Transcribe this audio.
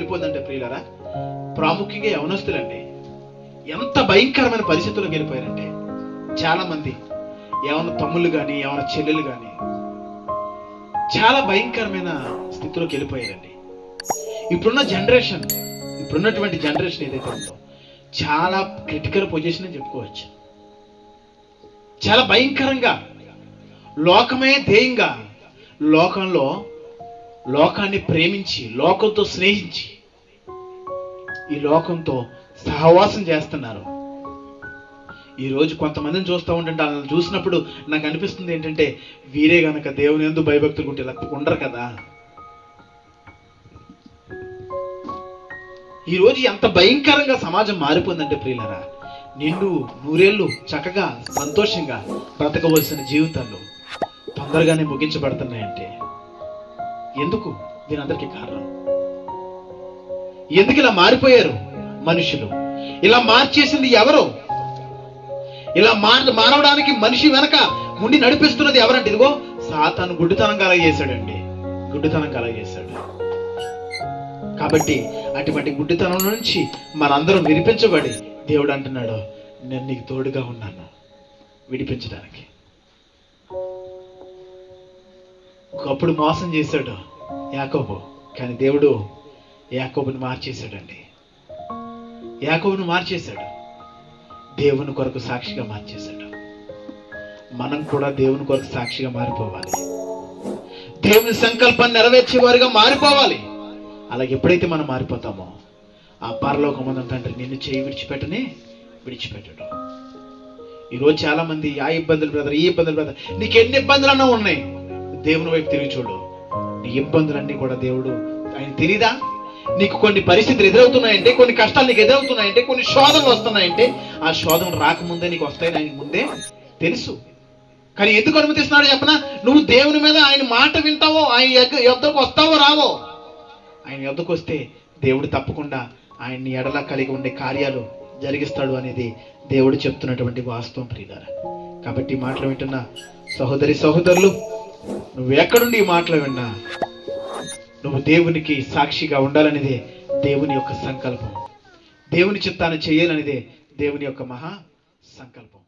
వెళ్ళిపోతుందంటే ప్రియులరా, ప్రాముఖ్యంగా యవనస్తులండి ఎంత భయంకరమైన పరిస్థితుల్లోకి వెళ్ళిపోయారంటే, చాలా మంది యవన తమ్ముళ్ళు కానీ యవన చెల్లెలు కానీ చాలా భయంకరమైన స్థితిలోకి వెళ్ళిపోయారండి. ఇప్పుడున్నటువంటి జనరేషన్ ఏదైతే ఉందో చాలా క్రిటికల్ పొజిషన్ అని చెప్పుకోవచ్చు. చాలా భయంకరంగా లోకమే ధ్యేయంగా లోకాన్ని ప్రేమించి లోకంతో స్నేహించి ఈ లోకంతో సహవాసం చేస్తున్నారు. ఈరోజు కొంతమందిని చూస్తూ ఉంటుంటే వాళ్ళని చూసినప్పుడు నాకు అనిపిస్తుంది ఏంటంటే, వీరే గనక దేవుని యందు భయభక్తులు ఉంటే ఇలా ఉండరు కదా. ఈరోజు ఎంత భయంకరంగా సమాజం మారిపోయిందంటే ప్రియులరా, నిండు నూరేళ్ళు చక్కగా సంతోషంగా బ్రతకవలసిన జీవితాలు తొందరగానే ముగించబడుతున్నాయంటే ఎందుకు? దీనందరికీ కారణం ఎందుకు ఇలా మారిపోయారు మనుషులు? ఇలా మార్చేసింది ఎవరు? ఇలా మారవడానికి మనిషి వెనక ముండి నడిపిస్తున్నది ఎవరంటే, ఇదిగో సాతాను గుడ్డితనం కలగజేశాడండి. గుడ్డితనం కలగజేశాడు. కాబట్టి అటువంటి గుడ్డితనం నుంచి మనందరం విడిపించబడి దేవుడు అంటున్నాడు, నేను నీకు తోడుగా ఉన్నాను విడిపించడానికి. ఒకప్పుడు మోసం చేశాడు యాకోబు, కానీ దేవుడు యాకోబుని మార్చేశాడండి. యాకోబుని మార్చేశాడు, దేవుని కొరకు సాక్షిగా మార్చేశాడు. మనం కూడా దేవుని కొరకు సాక్షిగా మారిపోవాలి. దేవుని సంకల్పాన్ని నెరవేర్చే వారిగా మారిపోవాలి. అలాగే ఎప్పుడైతే మనం మారిపోతామో ఆ పరలోకమందు తండ్రి నిన్ను చేయి విడిచిపెట్టడు. ఈరోజు చాలా మంది ఆ ఇబ్బందులు బ్రదర్, ఈ ఇబ్బందులు బ్రదర్, నీకు ఎన్ని ఇబ్బందులన్నా ఉన్నాయి, దేవుని వైపు తిరిగి చూడు. నీ ఇబ్బందులన్నీ కూడా దేవుడు ఆయన తెలీదా? నీకు కొన్ని పరిస్థితులు ఎదురవుతున్నాయంటే, కొన్ని కష్టాలు నీకు ఎదురవుతున్నాయంటే, కొన్ని శోధనలు వస్తున్నాయంటే, ఆ శోధనలు రాకముందే నీకు వస్తాయని ఆయన ముందే తెలుసు. కానీ ఎందుకు అనుమతిస్తున్నాడు చెప్పనా? నువ్వు దేవుని మీద ఆయన మాట వింటావో, ఆయన యొద్దకు వస్తావో రావో. ఆయన యొద్దకు వస్తే దేవుడు తప్పకుండా ఆయన్ని ఎడలా కలిగి ఉండే కార్యాలు జరిగిస్తాడు అనేది దేవుడు చెప్తున్నటువంటి వాస్తవం ప్రియులారా. కాబట్టి ఈ మాటలు వింటున్న సహోదరులు, నువ్వు ఎక్కడుండి ఈ మాటలు విన్నా నువ్వు దేవునికి సాక్షిగా ఉండాలనేదే దేవుని యొక్క సంకల్పం. దేవుని చిత్తాన్ని చేయాలనేదే దేవుని యొక్క మహా సంకల్పం.